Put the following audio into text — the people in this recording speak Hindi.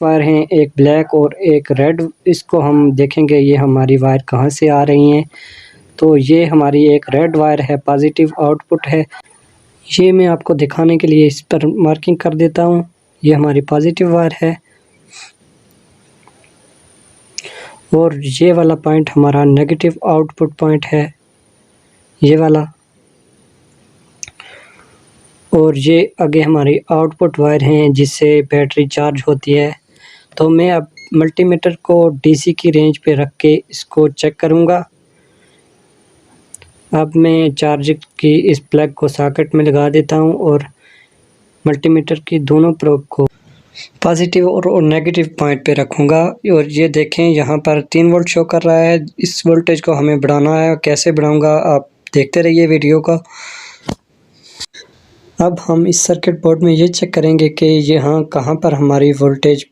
वायर हैं, एक ब्लैक और एक रेड। इसको हम देखेंगे ये हमारी वायर कहाँ से आ रही हैं। तो ये हमारी एक रेड वायर है, पॉजिटिव आउटपुट है। ये मैं आपको दिखाने के लिए इस पर मार्किंग कर देता हूँ। ये हमारी पॉजिटिव वायर है और ये वाला पॉइंट हमारा नेगेटिव आउटपुट पॉइंट है, ये वाला। और ये आगे हमारी आउटपुट वायर हैं जिससे बैटरी चार्ज होती है। तो मैं अब मल्टीमीटर को डीसी की रेंज पे रख के इसको चेक करूँगा। अब मैं चार्ज की इस प्लग को सॉकेट में लगा देता हूँ और मल्टीमीटर की दोनों प्रोब को पॉजिटिव और नेगेटिव पॉइंट पे रखूँगा। और ये देखें यहाँ पर 3 वोल्ट शो कर रहा है। इस वोल्टेज को हमें बढ़ाना है। कैसे बढ़ाऊँगा आप देखते रहिए वीडियो को। अब हम इस सर्किट बोर्ड में ये चेक करेंगे कि यहाँ कहाँ पर हमारी वोल्टेज